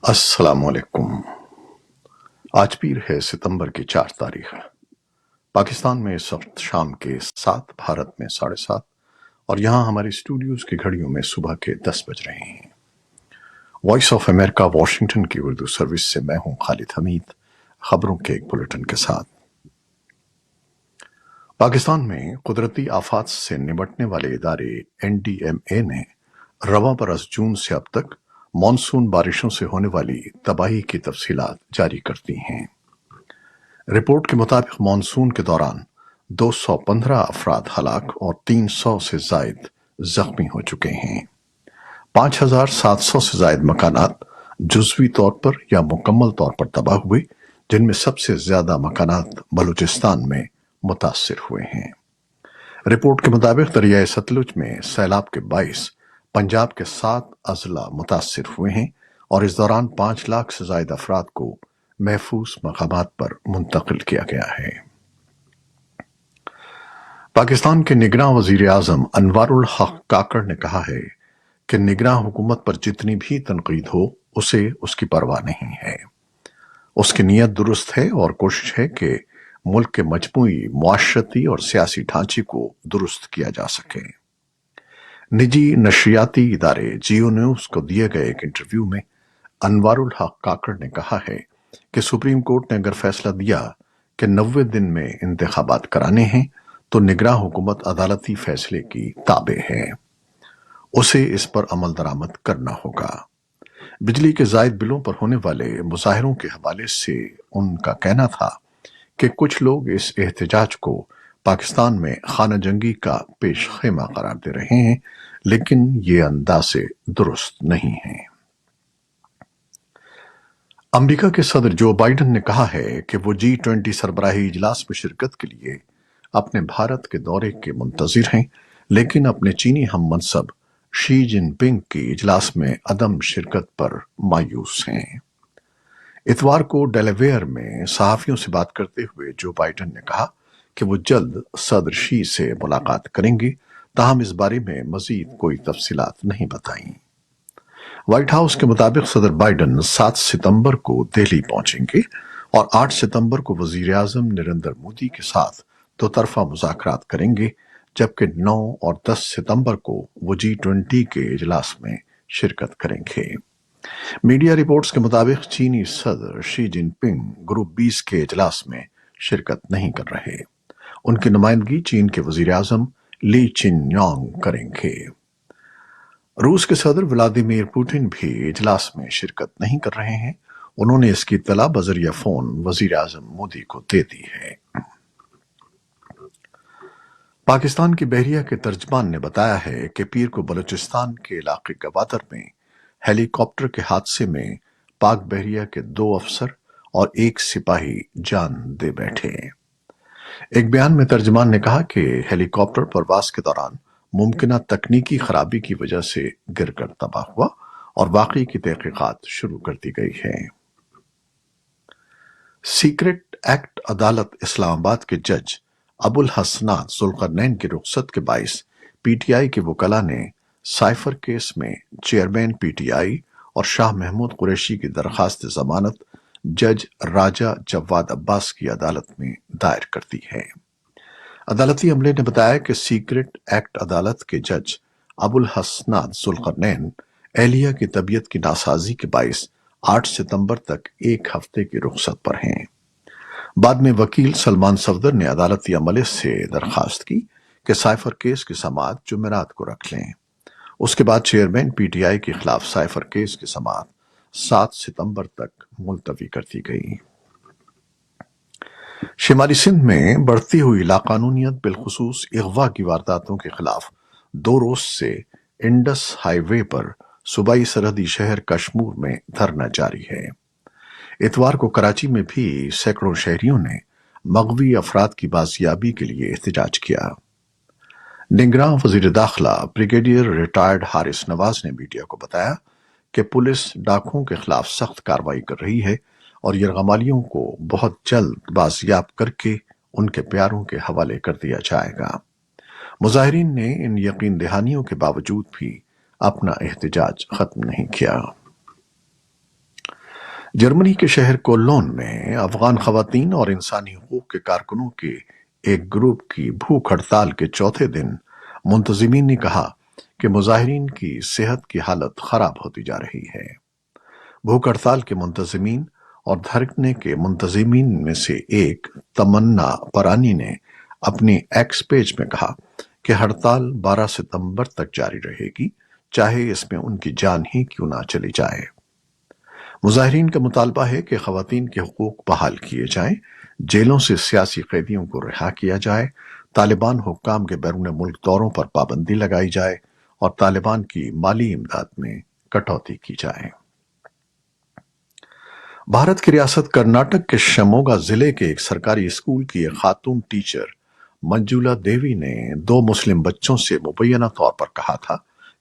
السلام علیکم۔ آج پیر ہے ستمبر کی 4 تاریخ۔ پاکستان میں اس وقت شام کے 7، بھارت میں 7:30 اور یہاں ہمارے اسٹوڈیوز کی گھڑیوں میں صبح کے 10 بج رہے ہیں۔ وائس آف امریکہ واشنگٹن کی اردو سروس سے میں ہوں خالد حمید، خبروں کے ایک بلیٹن کے ساتھ۔ پاکستان میں قدرتی آفات سے نمٹنے والے ادارے NDMA نے رواں برس جون سے اب تک مانسون بارشوں سے ہونے والی تباہی کی تفصیلات جاری کر دی ہیں۔ رپورٹ کے مطابق مانسون کے دوران 215 افراد ہلاک اور 300 سے زائد زخمی ہو چکے ہیں۔ 5700 سے زائد مکانات جزوی طور پر یا مکمل طور پر تباہ ہوئے، جن میں سب سے زیادہ مکانات بلوچستان میں متاثر ہوئے ہیں۔ رپورٹ کے مطابق دریائے ستلج میں سیلاب کے باعث پنجاب کے 7 اضلاع متاثر ہوئے ہیں اور اس دوران 5 لاکھ سے زائد افراد کو محفوظ مقامات پر منتقل کیا گیا ہے۔ پاکستان کے نگراں وزیر اعظم انوار الحق کاکڑ نے کہا ہے کہ نگراں حکومت پر جتنی بھی تنقید ہو اسے اس کی پرواہ نہیں ہے۔ اس کی نیت درست ہے اور کوشش ہے کہ ملک کے مجموعی معاشرتی اور سیاسی ڈھانچے کو درست کیا جا سکے۔ نجی نشریاتی ادارے جیو نیوز کو دیے گئے ایک انٹرویو میں انوار الحق کاکڑ نے کہا ہے کہ سپریم کورٹ نے اگر فیصلہ دیا کہ 90 دن میں انتخابات کرانے ہیں تو نگراں حکومت عدالتی فیصلے کی تابع ہے، اسے اس پر عمل درآمد کرنا ہوگا۔ بجلی کے زائد بلوں پر ہونے والے مظاہروں کے حوالے سے ان کا کہنا تھا کہ کچھ لوگ اس احتجاج کو پاکستان میں خانہ جنگی کا پیش خیمہ قرار دے رہے ہیں، لیکن یہ اندازے درست نہیں ہیں۔ امریکہ کے صدر جو بائیڈن نے کہا ہے کہ وہ G20 سربراہی اجلاس میں شرکت کے لیے اپنے بھارت کے دورے کے منتظر ہیں، لیکن اپنے چینی ہم منصب شی جن پنگ کی اجلاس میں عدم شرکت پر مایوس ہیں۔ اتوار کو ڈیلاویئر میں صحافیوں سے بات کرتے ہوئے جو بائیڈن نے کہا کہ وہ جلد صدر شی سے ملاقات کریں گے، تاہم اس بارے میں مزید کوئی تفصیلات نہیں بتائیں۔ وائٹ ہاؤس کے مطابق صدر بائیڈن 7 ستمبر کو دہلی پہنچیں گے اور 8 ستمبر کو وزیر اعظم نریندر مودی کے ساتھ دو طرفہ مذاکرات کریں گے، جبکہ 9 اور 10 ستمبر کو وہ G20 کے اجلاس میں شرکت کریں گے۔ میڈیا رپورٹس کے مطابق چینی صدر شی جن پنگ گروپ 20 کے اجلاس میں شرکت نہیں کر رہے۔ ان کی نمائندگی چین کے وزیر اعظم لی چن یانگ کریں گے۔ روس کے صدر ولادیمیر پوٹن بھی اجلاس میں شرکت نہیں کر رہے ہیں۔ انہوں نے اس کی اطلاع بذریعہ فون وزیر اعظم مودی کو دے دی ہے۔ پاکستان کی بحریہ کے ترجمان نے بتایا ہے کہ پیر کو بلوچستان کے علاقے گوادر میں ہیلی کاپٹر کے حادثے میں پاک بحریہ کے 2 افسر اور 1 سپاہی جان دے بیٹھے۔ ایک بیان میں ترجمان نے کہا کہ ہیلی کاپٹر پرواز کے دوران ممکنہ تکنیکی خرابی کی وجہ سے گر کر تباہ ہوا اور واقعے کی تحقیقات شروع کر دی گئی ہے۔ سیکرٹ ایکٹ عدالت اسلام آباد کے جج ابو الحسنات ذوالقرنین کی رخصت کے باعث پی ٹی آئی کے وکلاء نے سائفر کیس میں چیئرمین پی ٹی آئی اور شاہ محمود قریشی کی درخواست ضمانت جج راجہ جواد عباس کی عدالت میں دائر کر دی ہے۔ عدالتی عملے نے بتایا کہ سیکرٹ ایکٹ عدالت کے جج ابو الحسنات ذوالقرنین اہلیہ کی طبیعت کی ناسازی کے باعث 8 ستمبر تک 1 ہفتے کی رخصت پر ہیں۔ بعد میں وکیل سلمان صفدر نے عدالتی عملے سے درخواست کی کہ سائفر کیس کی سماعت جمعرات کو رکھ لیں۔ اس کے بعد چیئرمین پی ٹی آئی کے خلاف سائفر کیس کی سماعت 7 ستمبر تک ملتوی کر دی گئی۔ شمالی سندھ میں بڑھتی ہوئی لاقانونیت بالخصوص اغوا کی وارداتوں کے خلاف 2 روز سے انڈس ہائی وے پر صوبائی سرحدی شہر کشمور میں دھرنا جاری ہے۔ اتوار کو کراچی میں بھی سینکڑوں شہریوں نے مغوی افراد کی بازیابی کے لیے احتجاج کیا۔ نگراں وزیر داخلہ بریگیڈیئر ریٹائرڈ حارث نواز نے میڈیا کو بتایا کہ پولیس ڈاکوؤں کے خلاف سخت کارروائی کر رہی ہے اور یرغمالیوں کو بہت جلد بازیاب کر کے ان کے پیاروں کے حوالے کر دیا جائے گا۔ مظاہرین نے ان یقین دہانیوں کے باوجود بھی اپنا احتجاج ختم نہیں کیا۔ جرمنی کے شہر کولون میں افغان خواتین اور انسانی حقوق کے کارکنوں کے ایک گروپ کی بھوک ہڑتال کے چوتھے دن منتظمین نے کہا کہ مظاہرین کی صحت کی حالت خراب ہوتی جا رہی ہے۔ بھوک ہڑتال کے منتظمین اور دھرنے کے منتظمین میں سے ایک تمنا پرانی نے اپنی ایکس پیج میں کہا کہ ہڑتال 12 ستمبر تک جاری رہے گی، چاہے اس میں ان کی جان ہی کیوں نہ چلی جائے۔ مظاہرین کا مطالبہ ہے کہ خواتین کے حقوق بحال کیے جائیں، جیلوں سے سیاسی قیدیوں کو رہا کیا جائے، طالبان حکام کے بیرون ملک دوروں پر پابندی لگائی جائے اور طالبان کی مالی امداد میں کٹوتی کی جائے۔ بھارت کی ریاست کرناٹک کے شموگا ضلع کے ایک سرکاری اسکول کی ایک خاتون ٹیچر منجولا دیوی نے 2 مسلم بچوں سے مبینہ طور پر کہا تھا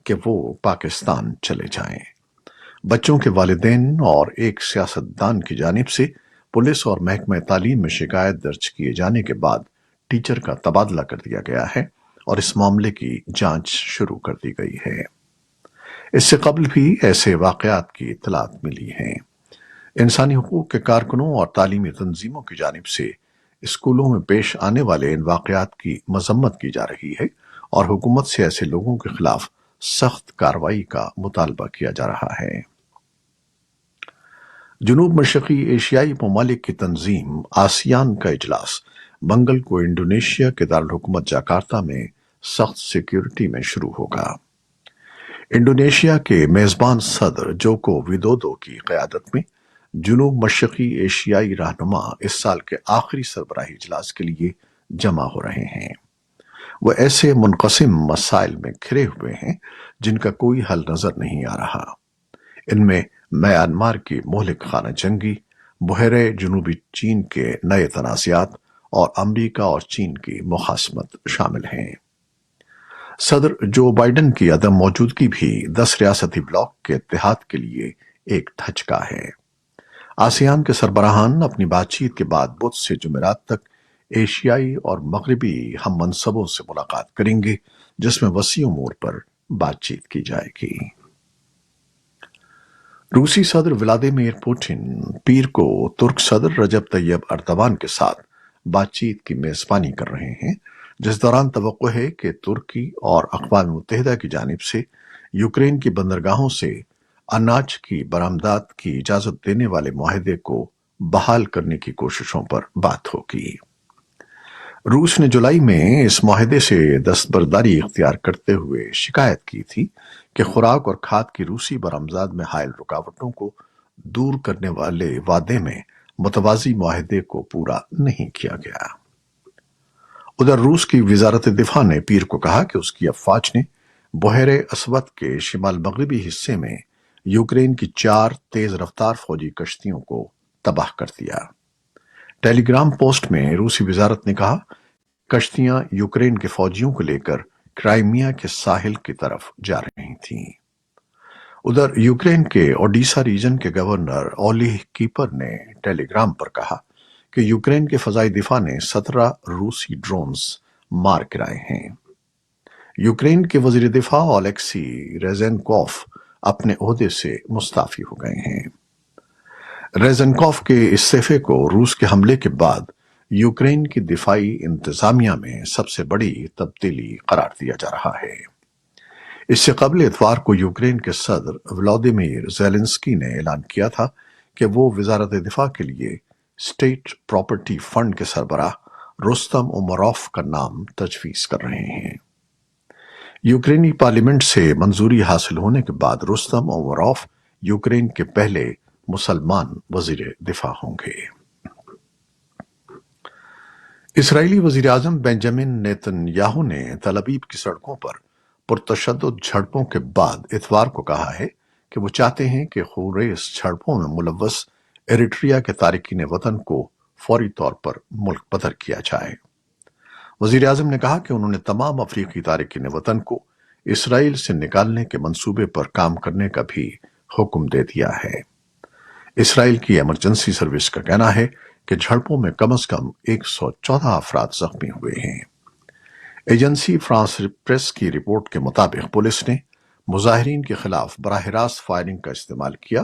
کہ وہ پاکستان چلے جائیں۔ بچوں کے والدین اور ایک سیاستدان کی جانب سے پولیس اور محکمہ تعلیم میں شکایت درج کیے جانے کے بعد ٹیچر کا تبادلہ کر دیا گیا ہے اور اس معاملے کی جانچ شروع کر دی گئی ہے۔ اس سے قبل بھی ایسے واقعات کی اطلاعات ملی ہیں۔ انسانی حقوق کے کارکنوں اور تعلیمی تنظیموں کی جانب سے اسکولوں میں پیش آنے والے ان واقعات کی مذمت کی جا رہی ہے اور حکومت سے ایسے لوگوں کے خلاف سخت کارروائی کا مطالبہ کیا جا رہا ہے۔ جنوب مشرقی ایشیائی ممالک کی تنظیم آسیان کا اجلاس منگل کو انڈونیشیا کے دارالحکومت جاکارتا میں سخت سیکیورٹی میں شروع ہوگا۔ انڈونیشیا کے میزبان صدر جوکو ویدودو کی قیادت میں جنوب مشرقی ایشیائی رہنما اس سال کے آخری سربراہی اجلاس کے لیے جمع ہو رہے ہیں۔ وہ ایسے منقسم مسائل میں گھرے ہوئے ہیں جن کا کوئی حل نظر نہیں آ رہا۔ ان میں میانمار کی مہلک خانہ جنگی، بحیرہ جنوبی چین کے نئے تنازعات اور امریکہ اور چین کی مخاصمت شامل ہیں۔ صدر جو بائیڈن کی عدم موجودگی بھی 10 ریاستی بلاک کے اتحاد کے لیے ایک دھچکا ہے۔ آسیان کے سربراہان اپنی بات چیت کے بعد بدھ سے جمعرات تک ایشیائی اور مغربی ہم منصبوں سے ملاقات کریں گے، جس میں وسیع امور پر بات چیت کی جائے گی۔ روسی صدر ولادیمیر پوٹن پیر کو ترک صدر رجب طیب اردوان کے ساتھ بات چیت کی میزبانی کر رہے ہیں، جس دوران توقع ہے کہ ترکی اور اقوام متحدہ کی جانب سے یوکرین کی بندرگاہوں سے اناج کی برآمدات کی اجازت دینے والے معاہدے کو بحال کرنے کی کوششوں پر بات ہوگی۔ روس نے جولائی میں اس معاہدے سے دستبرداری اختیار کرتے ہوئے شکایت کی تھی کہ خوراک اور کھاد کی روسی برآمدات میں حائل رکاوٹوں کو دور کرنے والے وعدے میں متوازی معاہدے کو پورا نہیں کیا گیا۔ ادھر روس کی وزارت دفاع نے پیر کو کہا کہ اس کی افواج نے بحیرہ اسود کے شمال مغربی حصے میں یوکرین کی 4 تیز رفتار فوجی کشتیوں کو تباہ کر دیا۔ ٹیلی گرام پوسٹ میں روسی وزارت نے کہا کشتیاں یوکرین کے فوجیوں کو لے کر کرائمیا کے ساحل کی طرف جا رہی تھیں۔ ادھر یوکرین کے اوڈیشا ریجن کے گورنر اولیہ کیپر نے ٹیلی گرام پر کہا کہ یوکرین کے فضائی دفاع نے 17 روسی ڈرونز مار گرائے ہیں۔ یوکرین کے وزیر دفاع اولیکسی ریزنکوف اپنے عہدے سے مستعفی ہو گئے ہیں۔ ریزنکوف کے استعفے کو روس کے حملے کے بعد یوکرین کی دفاعی انتظامیہ میں سب سے بڑی تبدیلی قرار دیا جا رہا ہے۔ اس سے قبل اتوار کو یوکرین کے صدر ولادیمیر زیلنسکی نے اعلان کیا تھا کہ وہ وزارت دفاع کے لیے اسٹیٹ پراپرٹی فنڈ کے سربراہ رستم امروف کا نام تجویز کر رہے ہیں۔ یوکرینی پارلیمنٹ سے منظوری حاصل ہونے کے بعد رستم امروف یوکرین کے پہلے مسلمان وزیر دفاع ہوں گے۔ اسرائیلی وزیر اعظم بنجامن نیتن یاہو نے تل ابیب کی سڑکوں پر پرتشدد جھڑپوں کے بعد اتوار کو کہا ہے کہ وہ چاہتے ہیں کہ خونریز جھڑپوں میں ملوث ایریٹریا کے تارکین وطن کو فوری طور پر ملک بدر کیا جائے۔ وزیر اعظم نے کہا کہ انہوں نے تمام افریقی تارکین وطن کو اسرائیل سے نکالنے کے منصوبے پر کام کرنے کا بھی حکم دے دیا ہے۔ اسرائیل کی ایمرجنسی سروس کا کہنا ہے کہ جھڑپوں میں کم از کم 114 افراد زخمی ہوئے ہیں۔ ایجنسی فرانس پریس کی رپورٹ کے مطابق پولیس نے مظاہرین کے خلاف براہ راست فائرنگ کا استعمال کیا